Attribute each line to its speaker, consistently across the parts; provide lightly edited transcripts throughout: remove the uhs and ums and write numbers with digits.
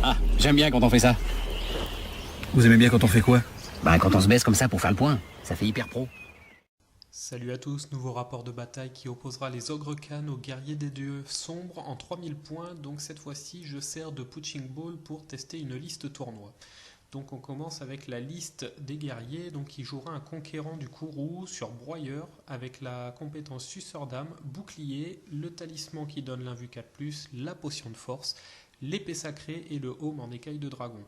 Speaker 1: Ah, j'aime bien quand on fait ça.
Speaker 2: Vous aimez bien quand on fait quoi?
Speaker 1: Bah, quand on se baisse comme ça pour faire le point, ça fait hyper pro.
Speaker 3: Salut à tous, nouveau rapport de bataille qui opposera les ogres Khan aux guerriers des dieux sombres en 3000 points. Donc cette fois-ci, je sers de punching ball pour tester une liste tournoi. Donc on commence avec la liste des guerriers, donc qui jouera un conquérant du Kourou sur broyeur avec la compétence suceur d'âme, bouclier, le talisman qui donne l'invue 4+, la potion de force, l'épée sacrée et le home en écaille de dragon.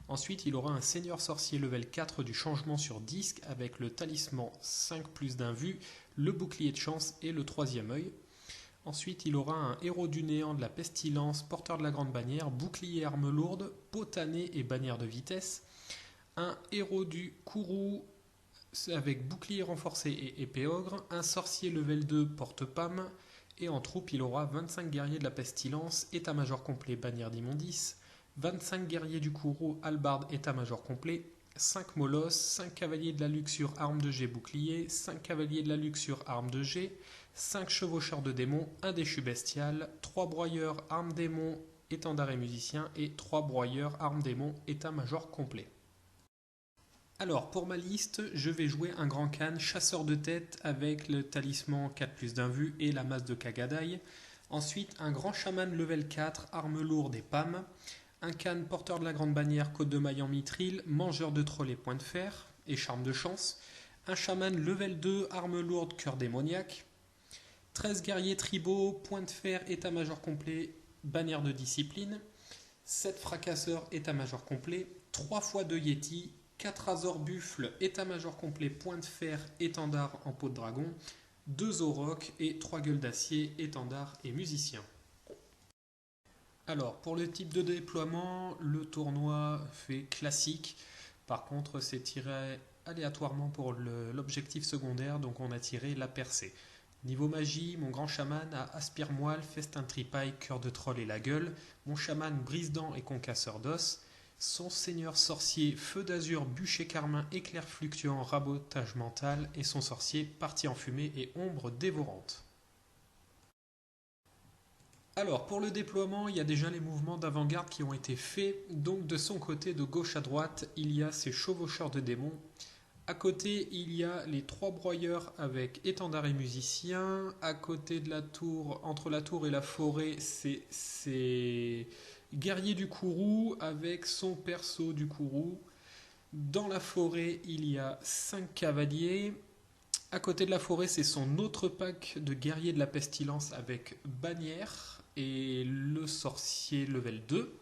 Speaker 3: Ensuite, il aura un seigneur sorcier level 4 du changement sur disque avec le talisman 5+ d'invue, le bouclier de chance et le troisième œil. Ensuite, il aura un héros du néant de la pestilence, porteur de la grande bannière, bouclier arme lourde, potané et bannière de vitesse. Un héros du Kourou avec bouclier renforcé et épée ogre. Un sorcier level 2 porte-pâme. Et en troupe, il aura 25 guerriers de la pestilence, état-major complet, bannière d'immondice. 25 guerriers du Kourou, hallebarde, état-major complet. 5 molosses, 5 cavaliers de la luxure, arme de jet, bouclier. 5 cavaliers de la luxure, arme de jet. 5 chevaucheurs de démons, un déchu bestial, 3 broyeurs, armes démons, étendard et musicien, et 3 broyeurs, armes démons, état-major complet. Alors, pour ma liste, je vais jouer un grand Khan chasseur de tête avec le talisman 4+ d'invue et la masse de Kagadai. Ensuite, un grand chaman level 4, arme lourde et PAM. Un Khan porteur de la grande bannière, côte de maille en mithril, mangeur de trolls et point de fer, et charme de chance. Un chaman level 2, arme lourde, cœur démoniaque. 13 guerriers tribaux, point de fer, état-major complet, bannière de discipline. 7 fracasseurs, état-major complet. 3 fois 2 Yeti. 4 Azor buffles, état-major complet, point de fer, étendard en peau de dragon. 2 aurochs et 3 gueules d'acier, étendard et musicien. Alors, pour le type de déploiement, le tournoi fait classique. Par contre, c'est tiré aléatoirement pour l'objectif secondaire, donc on a tiré la percée. Niveau magie, mon grand chaman a aspire-moelle, festin tripaille, cœur de troll et la gueule. Mon chaman brise-dents et concasseur d'os. Son seigneur sorcier, feu d'azur, bûcher carmin, éclair fluctuant, rabotage mental. Et son sorcier, partie en fumée et ombre dévorante. Alors, pour le déploiement, il y a déjà les mouvements d'avant-garde qui ont été faits. Donc, de son côté, de gauche à droite, il y a ses chevaucheurs de démons. À côté, il y a les 3 broyeurs avec étendard et musicien. À côté de la tour, entre la tour et la forêt, c'est guerrier du Kourou avec son perso du Kourou. Dans la forêt, il y a 5 cavaliers. À côté de la forêt, c'est son autre pack de guerriers de la pestilence avec bannière et le sorcier level 2.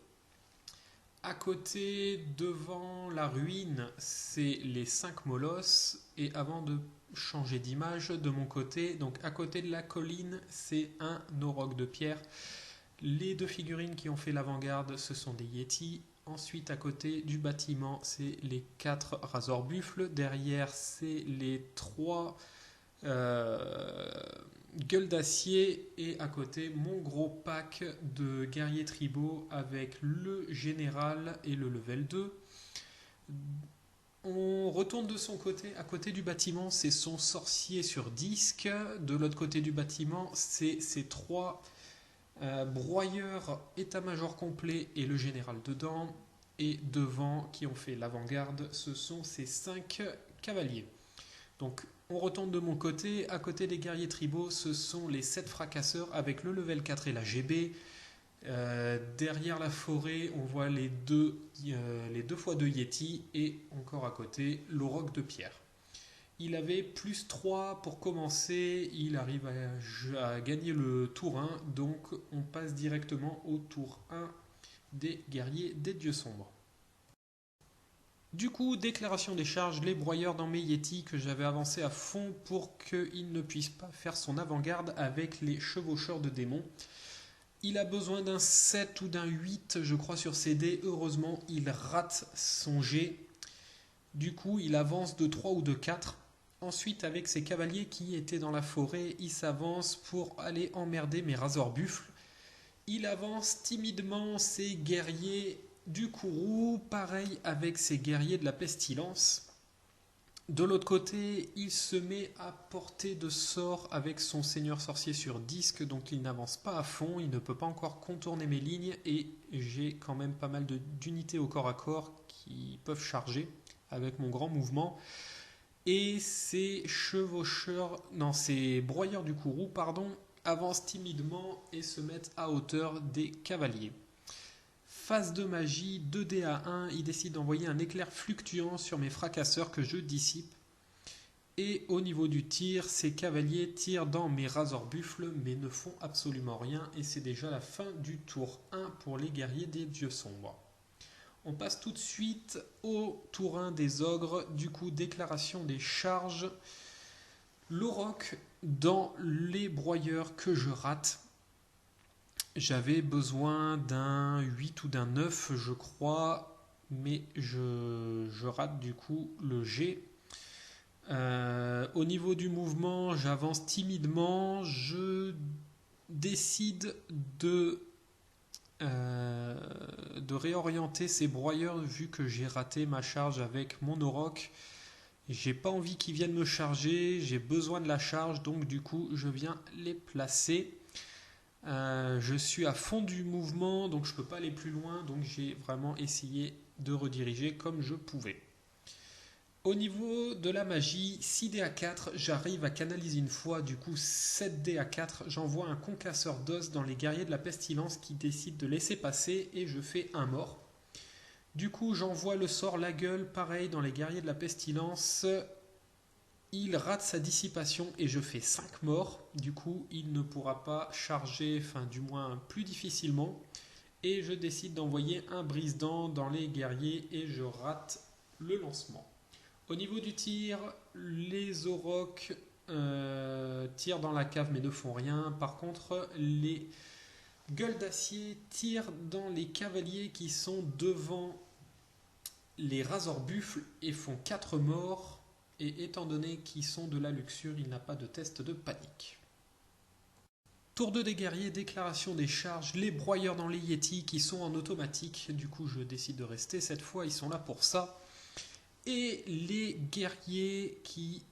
Speaker 3: À côté, devant la ruine, c'est les 5 molosses. Et avant de changer d'image, de mon côté, donc à côté de la colline, c'est un auroch de pierre. Les 2 figurines qui ont fait l'avant-garde, ce sont des Yétis. Ensuite, à côté du bâtiment, c'est les 4 Razor buffles. Derrière, c'est les 3 gueules d'acier. Et à côté, mon gros pack de guerriers tribaux avec le général et le level 2. On retourne de son côté. À côté du bâtiment, c'est son sorcier sur disque. De l'autre côté du bâtiment, c'est ces 3 broyeur, état-major complet et le général dedans. Et devant, qui ont fait l'avant-garde, ce sont ces 5 cavaliers. Donc, on retourne de mon côté. À côté des guerriers tribaux, ce sont les 7 fracasseurs avec le level 4 et la GB. Derrière la forêt, on voit les 2 fois 2 Yeti. Et encore à côté, l'auroch de pierre. Il avait plus 3 pour commencer, il arrive à gagner le tour 1, donc on passe directement au tour 1 des guerriers des dieux sombres. Du coup, déclaration des charges, les broyeurs dans mes Yeti que j'avais avancé à fond pour qu'il ne puisse pas faire son avant-garde avec les chevaucheurs de démons. Il a besoin d'un 7 ou d'un 8, je crois, sur ses dés. Heureusement, il rate son jet. Du coup, il avance de 3 ou de 4. Ensuite, avec ses cavaliers qui étaient dans la forêt, il s'avance pour aller emmerder mes Razor buffles. Il avance timidement ses guerriers du Kourou, pareil avec ses guerriers de la pestilence. De l'autre côté, il se met à portée de sort avec son seigneur sorcier sur disque, donc il n'avance pas à fond, il ne peut pas encore contourner mes lignes, et j'ai quand même pas mal d'unités au corps à corps qui peuvent charger avec mon grand mouvement. Et ces ces broyeurs du courroux, avancent timidement et se mettent à hauteur des cavaliers. Phase de magie, 2 dés à 1, il décide d'envoyer un éclair fluctuant sur mes fracasseurs que je dissipe. Et au niveau du tir, ces cavaliers tirent dans mes razors buffles mais ne font absolument rien. Et c'est déjà la fin du tour 1 pour les guerriers des dieux sombres. On passe tout de suite au tour 1 des ogres. Du coup, déclaration des charges. L'auroch dans les broyeurs que je rate. J'avais besoin d'un 8 ou d'un 9, je crois, mais je rate du coup le G. Au niveau du mouvement, j'avance timidement. Je décide de réorienter ces broyeurs vu que j'ai raté ma charge avec mon auroch. J'ai pas envie qu'ils viennent me charger, j'ai besoin de la charge, donc du coup je viens les placer. Je suis à fond du mouvement, donc je ne peux pas aller plus loin, donc j'ai vraiment essayé de rediriger comme je pouvais. Au niveau de la magie, 6 dés à 4, j'arrive à canaliser une fois, du coup 7 dés à 4, j'envoie un concasseur d'os dans les guerriers de la pestilence qui décident de laisser passer et je fais un mort. Du coup j'envoie le sort la gueule, pareil dans les guerriers de la pestilence. Il rate sa dissipation et je fais 5 morts. Du coup, il ne pourra pas charger, enfin du moins plus difficilement. Et je décide d'envoyer un brise-dents dans les guerriers et je rate le lancement. Au niveau du tir, les aurochs tirent dans la cave mais ne font rien. Par contre, les gueules d'acier tirent dans les cavaliers qui sont devant les razors buffles et font 4 morts. Et étant donné qu'ils sont de la luxure, il n'a pas de test de panique. Tour 2 des guerriers, déclaration des charges, les broyeurs dans les Yétis qui sont en automatique. Du coup, je décide de rester. Cette fois, ils sont là pour ça. Et les guerriers qui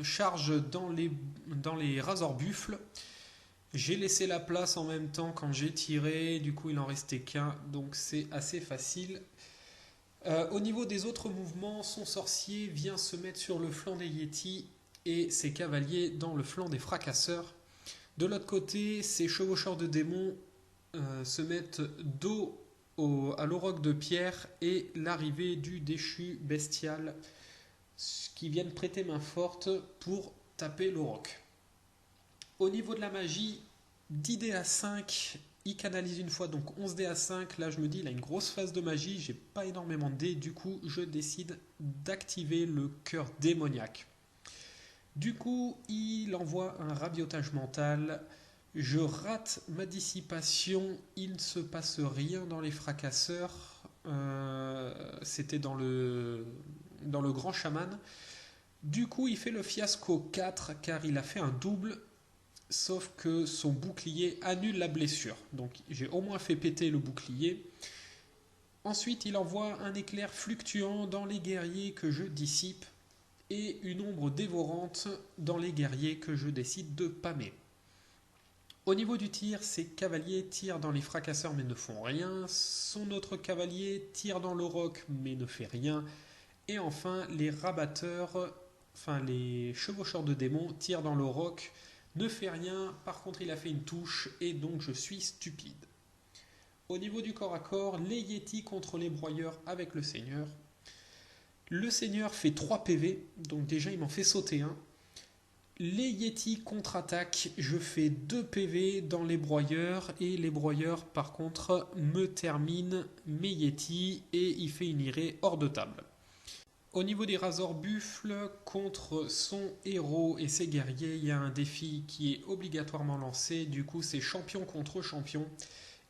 Speaker 3: chargent dans les razors buffles. J'ai laissé la place en même temps quand j'ai tiré. Du coup, il en restait qu'un. Donc, c'est assez facile. Au niveau des autres mouvements, son sorcier vient se mettre sur le flanc des Yétis et ses cavaliers dans le flanc des fracasseurs. De l'autre côté, ses chevaucheurs de démons se mettent dos à l'auroch de pierre et l'arrivée du déchu bestial qui viennent prêter main forte pour taper l'auroch. Au niveau de la magie, 10 dés à 5, il canalise une fois, donc 11 dés à 5. Là, je me dis, il a une grosse phase de magie, j'ai pas énormément de dés. Du coup, je décide d'activer le cœur démoniaque. Du coup, il envoie un rabiotage mental. Je rate ma dissipation. Il ne se passe rien dans les fracasseurs. C'était dans le grand chaman. Du coup, il fait le fiasco 4 car il a fait un double. Sauf que son bouclier annule la blessure. Donc j'ai au moins fait péter le bouclier. Ensuite, il envoie un éclair fluctuant dans les guerriers que je dissipe et une ombre dévorante dans les guerriers que je décide de pâmer. Au niveau du tir, ses cavaliers tirent dans les fracasseurs mais ne font rien. Son autre cavalier tire dans l'auroch mais ne fait rien. Et enfin, les rabatteurs, les chevaucheurs de démons tirent dans l'auroch, ne fait rien, par contre il a fait une touche et donc je suis stupide. Au niveau du corps à corps, les Yétis contre les broyeurs avec le seigneur. Le seigneur fait 3 PV, donc déjà il m'en fait sauter un. Les Yétis contre-attaquent, je fais 2 PV dans les broyeurs et les broyeurs par contre me terminent mes Yétis et il fait une irée hors de table. Au niveau des razors buffles, contre son héros et ses guerriers, il y a un défi qui est obligatoirement lancé. Du coup, c'est champion contre champion.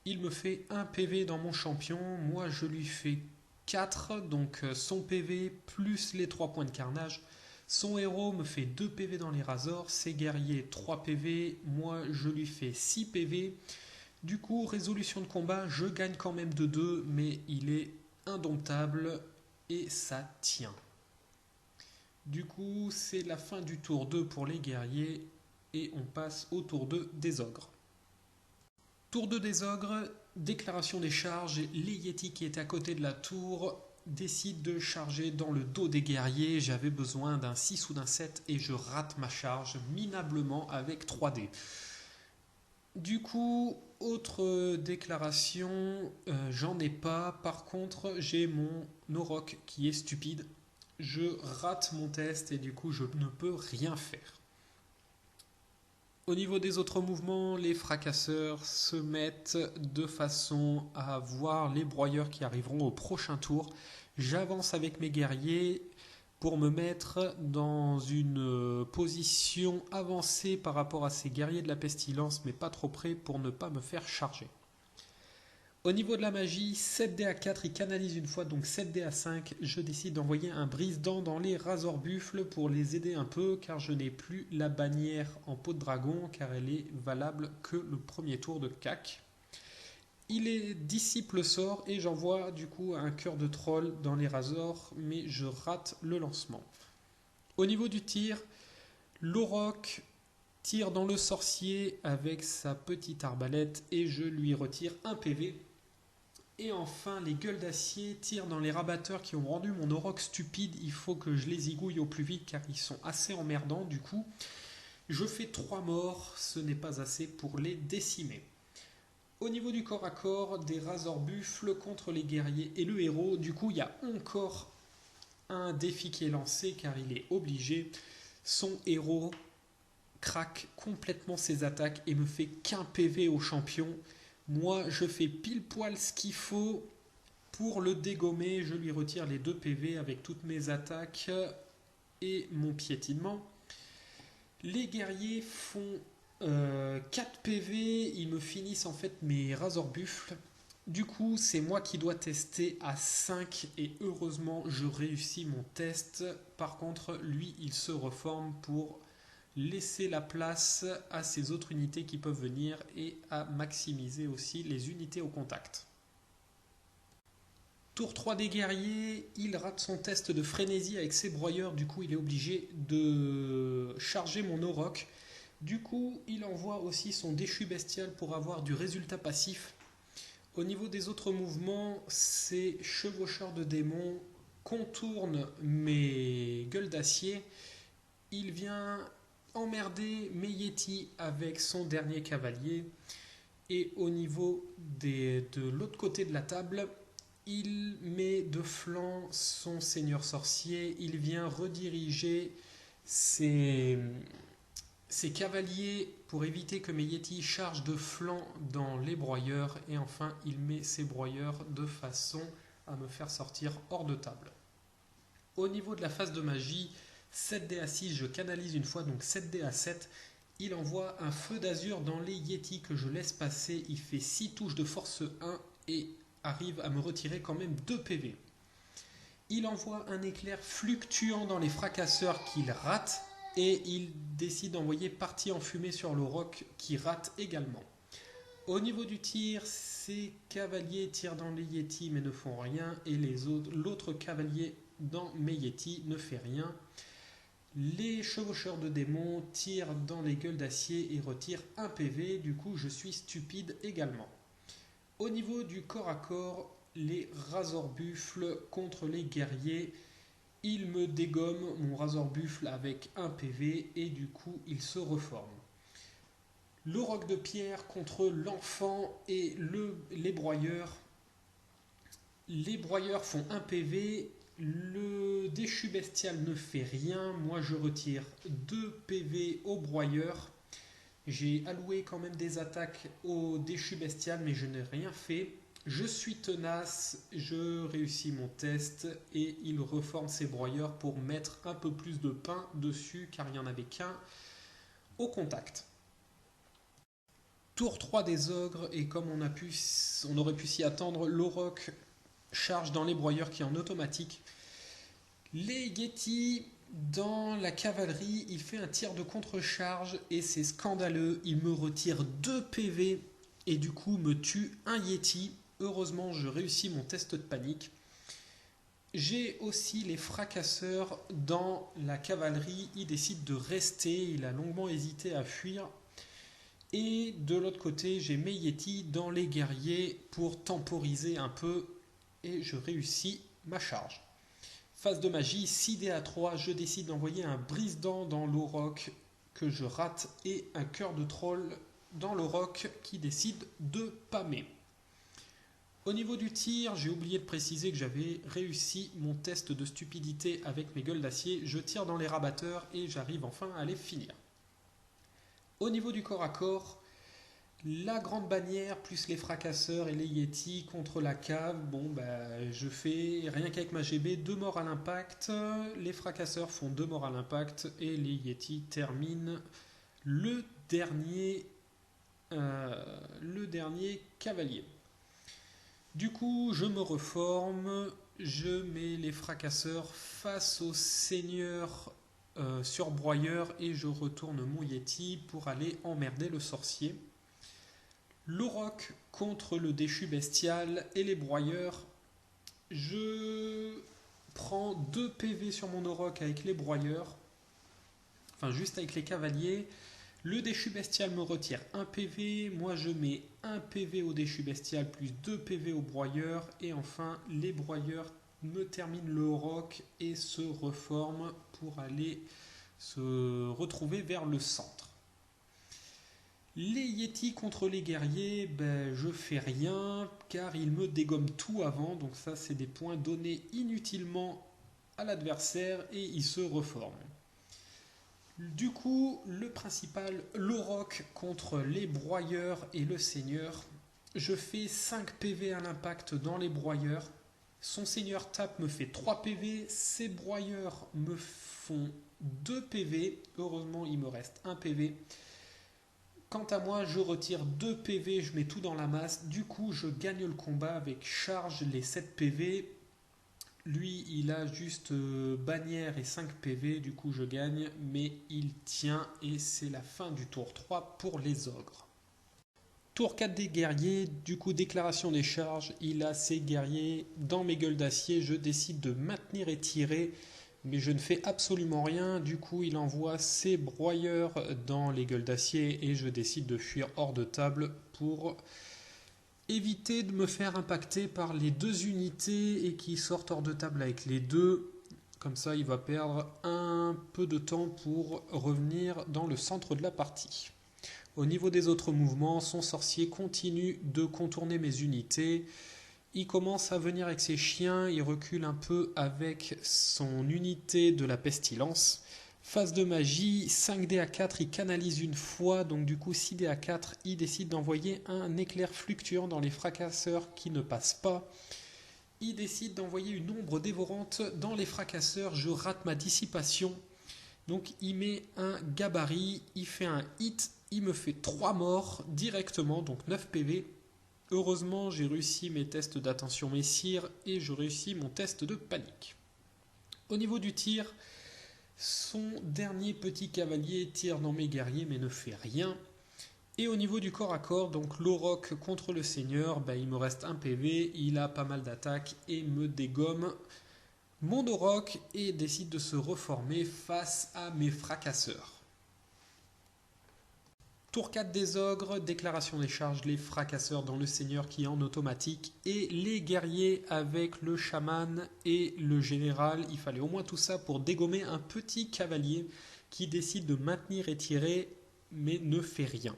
Speaker 3: Il me fait 1 PV dans mon champion. Moi, je lui fais 4. Donc, son PV plus les 3 points de carnage. Son héros me fait 2 PV dans les razors. Ses guerriers, 3 PV. Moi, je lui fais 6 PV. Du coup, résolution de combat, je gagne quand même de 2. Mais il est indomptable. Et ça tient. Du coup, c'est la fin du tour 2 pour les guerriers et on passe au tour 2 des ogres. Tour 2 des ogres, déclaration des charges, les Yétis qui étaient à côté de la tour décident de charger dans le dos des guerriers. J'avais besoin d'un 6 ou d'un 7 et je rate ma charge minablement avec 3 dés. Du coup, autre déclaration, j'en ai pas. Par contre, j'ai mon Auroch qui est stupide. Je rate mon test et du coup, je ne peux rien faire. Au niveau des autres mouvements, les fracasseurs se mettent de façon à voir les broyeurs qui arriveront au prochain tour. J'avance avec mes guerriers pour me mettre dans une position avancée par rapport à ces guerriers de la pestilence, mais pas trop près pour ne pas me faire charger. Au niveau de la magie, 7D à 4, il canalise une fois, donc 7D à 5, je décide d'envoyer un brise-dents dans les Razorbuffles pour les aider un peu, car je n'ai plus la bannière en peau de dragon, car elle est valable que le premier tour de CAC. Il est dissipe le sort et j'envoie du coup un cœur de troll dans les Razors, mais je rate le lancement. Au niveau du tir, l'Auroch tire dans le sorcier avec sa petite arbalète et je lui retire un PV. Et enfin, les gueules d'acier tirent dans les rabatteurs qui ont rendu mon Auroch stupide. Il faut que je les zigouille au plus vite car ils sont assez emmerdants. Du coup, je fais 3 morts. Ce n'est pas assez pour les décimer. Au niveau du corps à corps, des Razorbuffles contre les guerriers et le héros. Du coup, il y a encore un défi qui est lancé car il est obligé. Son héros craque complètement ses attaques et me fait qu'un PV au champion. Moi, je fais pile poil ce qu'il faut pour le dégommer. Je lui retire les 2 PV avec toutes mes attaques et mon piétinement. Les guerriers font 4 PV. Ils me finissent en fait mes Razorbuffles. Du coup, c'est moi qui dois tester à 5 et heureusement, je réussis mon test. Par contre, lui, il se reforme pour laisser la place à ces autres unités qui peuvent venir et à maximiser aussi les unités au contact. Tour 3 des guerriers, il rate son test de frénésie avec ses broyeurs, du coup il est obligé de charger mon Auroch. Du coup il envoie aussi son déchu bestial pour avoir du résultat passif. Au niveau des autres mouvements, ces chevaucheurs de démons contournent mes gueules d'acier. Il vient emmerder mes Yétis avec son dernier cavalier. Et au niveau de l'autre côté de la table, il met de flanc son seigneur sorcier. Il vient rediriger ses cavaliers pour éviter que mes Yétis chargent de flanc dans les broyeurs. Et enfin, il met ses broyeurs de façon à me faire sortir hors de table. Au niveau de la phase de magie, 7D à 6, je canalise une fois, donc 7D à 7. Il envoie un feu d'azur dans les Yétis que je laisse passer. Il fait 6 touches de force 1 et arrive à me retirer quand même 2 PV. Il envoie un éclair fluctuant dans les fracasseurs qu'il rate. Et il décide d'envoyer partie en fumée sur l'Auroch qui rate également. Au niveau du tir, ces cavaliers tirent dans les Yétis mais ne font rien. Et l'autre cavalier dans mes Yétis ne fait rien. Les chevaucheurs de démons tirent dans les gueules d'acier et retirent un PV, du coup je suis stupide également. Au niveau du corps à corps, les Razorbuffles contre les guerriers, ils me dégomment mon Razorbuffle avec un PV et du coup il se reforme. L'Auroch de pierre contre l'enfant et les broyeurs. Les broyeurs font un PV. Le déchu bestial ne fait rien. Moi, je retire 2 PV au broyeur. J'ai alloué quand même des attaques au déchu bestial, mais je n'ai rien fait. Je suis tenace, je réussis mon test et il reforme ses broyeurs pour mettre un peu plus de pain dessus, car il n'y en avait qu'un au contact. Tour 3 des ogres, et comme on aurait pu s'y attendre, l'Auroch charge dans les broyeurs qui est en automatique. Les Yétis, dans la cavalerie, il fait un tir de contre-charge et c'est scandaleux. Il me retire 2 PV et du coup me tue un Yéti. Heureusement, je réussis mon test de panique. J'ai aussi les fracasseurs dans la cavalerie. Il décide de rester, il a longuement hésité à fuir. Et de l'autre côté, j'ai mes Yeti dans les guerriers pour temporiser un peu. Et je réussis ma charge. Phase de magie, 6 dés à 3, je décide d'envoyer un brise-dents dans l'auroch que je rate et un cœur de troll dans l'auroch qui décide de pâmer. Au niveau du tir, j'ai oublié de préciser que j'avais réussi mon test de stupidité avec mes gueules d'acier. Je tire dans les rabatteurs et j'arrive enfin à les finir. Au niveau du corps à corps, la grande bannière plus les fracasseurs et les Yeti contre la cave. Je fais rien qu'avec ma GB 2 morts à l'impact. Les fracasseurs font 2 morts à l'impact et les Yeti terminent le dernier cavalier. Du coup, je me reforme, je mets les fracasseurs face au seigneur surbroyeur et je retourne mon Yeti pour aller emmerder le sorcier. L'auroch contre le déchu bestial et les broyeurs. Je prends 2 PV sur mon auroch avec les broyeurs, enfin juste avec les cavaliers. Le déchu bestial me retire 1 PV, moi je mets 1 PV au déchu bestial plus 2 PV au broyeur, et enfin les broyeurs me terminent le auroch et se reforment pour aller se retrouver vers le centre. Les Yeti contre les guerriers, je fais rien car ils me dégomment tout avant, donc ça c'est des points donnés inutilement à l'adversaire et ils se reforment. Du coup, le principal, l'auroch contre les broyeurs et le seigneur. Je fais 5 PV à l'impact dans les broyeurs. Son seigneur tape me fait 3 PV. Ses broyeurs me font 2 PV. Heureusement, il me reste 1 PV. Quant à moi, je retire 2 PV, je mets tout dans la masse. Du coup, je gagne le combat avec charge les 7 PV. Lui, il a juste bannière et 5 PV, du coup je gagne, mais il tient et c'est la fin du tour 3 pour les ogres. Tour 4 des guerriers, du coup déclaration des charges, il a ses guerriers dans mes gueules d'acier, je décide de maintenir et tirer, mais je ne fais absolument rien, du coup il envoie ses broyeurs dans les gueules d'acier et je décide de fuir hors de table pour éviter de me faire impacter par les 2 unités et qui sortent hors de table avec les 2. Comme ça, il va perdre un peu de temps pour revenir dans le centre de la partie. Au niveau des autres mouvements, son sorcier continue de contourner mes unités. Il commence à venir avec ses chiens, il recule un peu avec son unité de la pestilence. Phase de magie, 5 dés à 4, il canalise une fois, donc du coup 6 dés à 4, il décide d'envoyer un éclair fluctuant dans les fracasseurs qui ne passent pas. Il décide d'envoyer une ombre dévorante dans les fracasseurs, je rate ma dissipation. Donc il met un gabarit, il fait un hit, il me fait 3 morts directement, donc 9 PV. Heureusement, j'ai réussi mes tests d'attention messire et je réussis mon test de panique. Au niveau du tir, son dernier petit cavalier tire dans mes guerriers mais ne fait rien. Et au niveau du corps à corps, donc l'auroch contre le seigneur, il me reste 1 PV, il a pas mal d'attaques et me dégomme mon auroch et décide de se reformer face à mes fracasseurs. Tour 4 des ogres, déclaration des charges, les fracasseurs dans le seigneur qui est en automatique et les guerriers avec le chaman et le général. Il fallait au moins tout ça pour dégommer un petit cavalier qui décide de maintenir et tirer mais ne fait rien.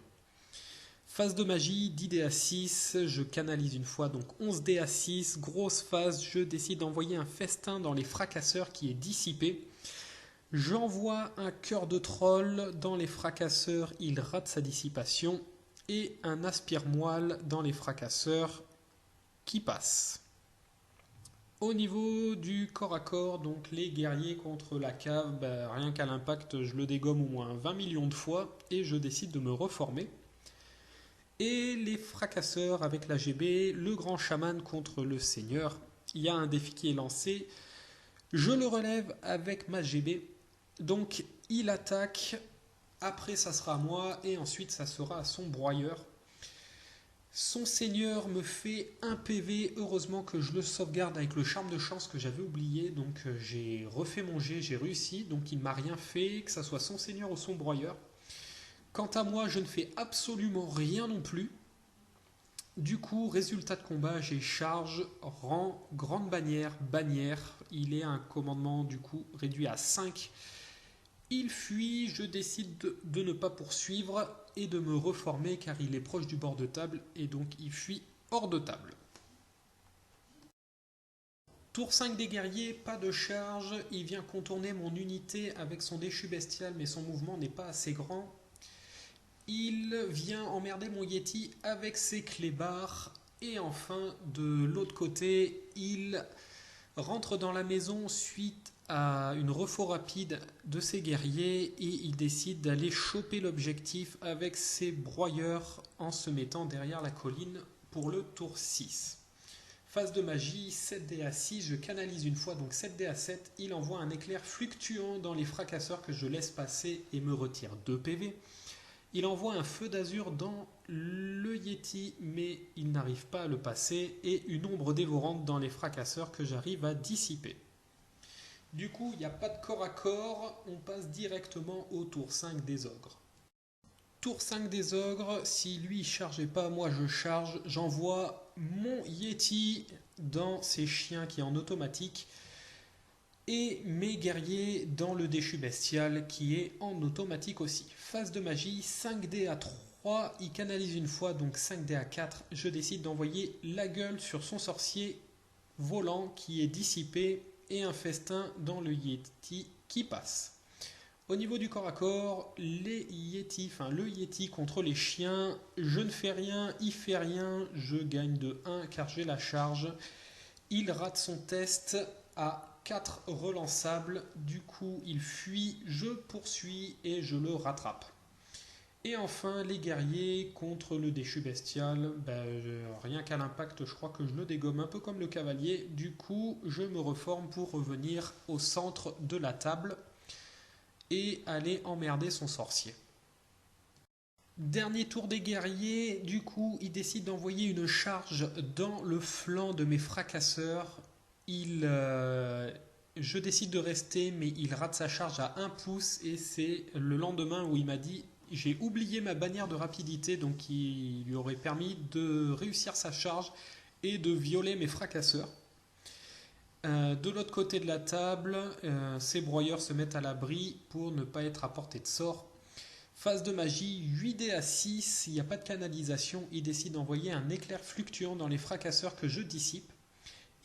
Speaker 3: Phase de magie, 10 dés à 6, je canalise une fois, donc 11 dés à 6, grosse phase, je décide d'envoyer un festin dans les fracasseurs qui est dissipé. J'envoie un cœur de troll dans les fracasseurs, il rate sa dissipation, et un aspire-moelle dans les fracasseurs qui passe. Au niveau du corps à corps, donc les guerriers contre la cave, rien qu'à l'impact, je le dégomme au moins 20 millions de fois, et je décide de me reformer. Et les fracasseurs avec la GB, le grand chaman contre le seigneur, il y a un défi qui est lancé, je le relève avec ma GB. Donc il attaque, après ça sera à moi et ensuite ça sera à son broyeur. Son seigneur me fait un PV, heureusement que je le sauvegarde avec le charme de chance que j'avais oublié, donc j'ai refait mon jet, j'ai réussi, donc il ne m'a rien fait, que ça soit son seigneur ou son broyeur. Quant à moi, je ne fais absolument rien non plus. Du coup, résultat de combat, j'ai charge, rang, grande bannière, bannière, il est un commandement du coup réduit à 5. Il fuit, je décide de ne pas poursuivre et de me reformer car il est proche du bord de table et donc il fuit hors de table. Tour 5 des guerriers, pas de charge, il vient contourner mon unité avec son déchu bestial mais son mouvement n'est pas assez grand. Il vient emmerder mon Yeti avec ses clébards et enfin de l'autre côté il rentre dans la maison suite à une refo rapide de ses guerriers et il décide d'aller choper l'objectif avec ses broyeurs en se mettant derrière la colline pour le tour 6. Phase de magie, 7D à 6, je canalise une fois, donc 7D à 7, il envoie un éclair fluctuant dans les fracasseurs que je laisse passer et me retire 2 PV. Il envoie un feu d'azur dans le Yeti, mais il n'arrive pas à le passer, et une ombre dévorante dans les fracasseurs que j'arrive à dissiper. Du coup, il n'y a pas de corps à corps, on passe directement au tour 5 des ogres. Tour 5 des ogres, si lui ne chargeait pas, moi je charge, j'envoie mon Yeti dans ses chiens qui est en automatique, et mes guerriers dans le déchu bestial qui est en automatique aussi. Phase de magie, 5D à 3, il canalise une fois, donc 5D à 4, je décide d'envoyer la gueule sur son sorcier volant qui est dissipé et un festin dans le Yeti qui passe. Au niveau du corps à corps, le Yeti contre les chiens, je ne fais rien, il fait rien, je gagne de 1 car j'ai la charge. Il rate son test à 4 relançables, du coup il fuit, je poursuis et je le rattrape. Et enfin les guerriers contre le déchu bestial, rien qu'à l'impact je crois que je le dégomme un peu comme le cavalier, du coup je me reforme pour revenir au centre de la table et aller emmerder son sorcier. Dernier tour des guerriers, du coup il décide d'envoyer une charge dans le flanc de mes fracasseurs. Je décide de rester, mais il rate sa charge à 1 pouce et c'est le lendemain où il m'a dit j'ai oublié ma bannière de rapidité, donc il lui aurait permis de réussir sa charge et de violer mes fracasseurs. De l'autre côté de la table, ces broyeurs se mettent à l'abri pour ne pas être à portée de sort. Phase de magie, 8D à 6, il n'y a pas de canalisation, il décide d'envoyer un éclair fluctuant dans les fracasseurs que je dissipe.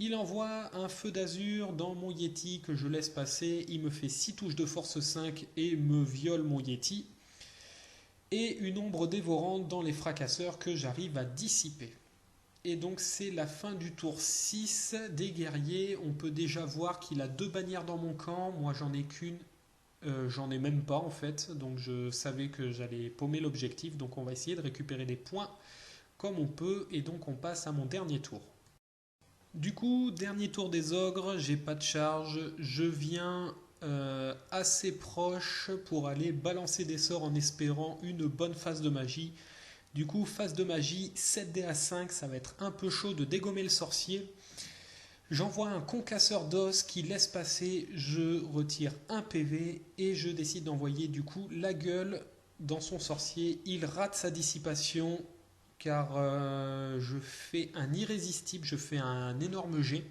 Speaker 3: Il envoie un feu d'azur dans mon Yeti que je laisse passer, il me fait 6 touches de force 5 et me viole mon Yeti. Et une ombre dévorante dans les fracasseurs que j'arrive à dissiper. Et donc c'est la fin du tour 6 des guerriers. On peut déjà voir qu'il a 2 bannières dans mon camp, moi j'en ai qu'une. J'en ai même pas en fait, donc je savais que j'allais paumer l'objectif, donc on va essayer de récupérer des points comme on peut, et donc on passe à mon dernier tour. Du coup, dernier tour des ogres, j'ai pas de charge, je viens assez proche pour aller balancer des sorts en espérant une bonne phase de magie. Du coup, phase de magie, 7D à 5, ça va être un peu chaud de dégommer le sorcier. J'envoie un concasseur d'os qui laisse passer, je retire un PV et je décide d'envoyer du coup la gueule dans son sorcier. Il rate sa dissipation car je fais un irrésistible, je fais un énorme jet.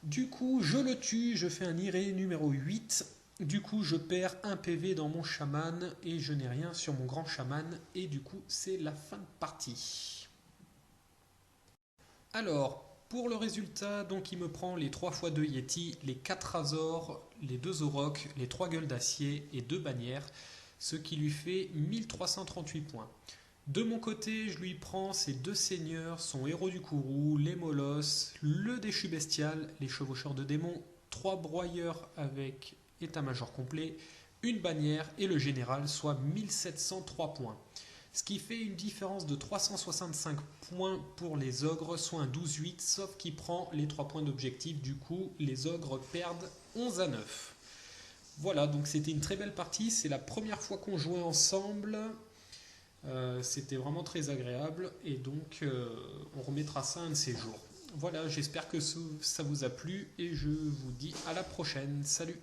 Speaker 3: Du coup, je le tue, je fais un irré numéro 8. Du coup, je perds un PV dans mon chaman et je n'ai rien sur mon grand chaman. Et du coup, c'est la fin de partie. Alors, pour le résultat, donc il me prend les 3 x 2 Yeti, les 4 Azors, les 2 Aurochs, les 3 gueules d'acier et 2 bannières, ce qui lui fait 1338 points. De mon côté, je lui prends ses 2 seigneurs, son héros du Kourou, les molosses, le déchu bestial, les chevaucheurs de démons, 3 broyeurs avec état-major complet, une bannière et le général, soit 1703 points. Ce qui fait une différence de 365 points pour les ogres, soit un 12-8, sauf qu'il prend les 3 points d'objectif. Du coup, les ogres perdent 11 à 9. Voilà, donc c'était une très belle partie. C'est la première fois qu'on jouait ensemble. C'était vraiment très agréable et donc on remettra ça un de ces jours. Voilà, j'espère que ça vous a plu et je vous dis à la prochaine. Salut!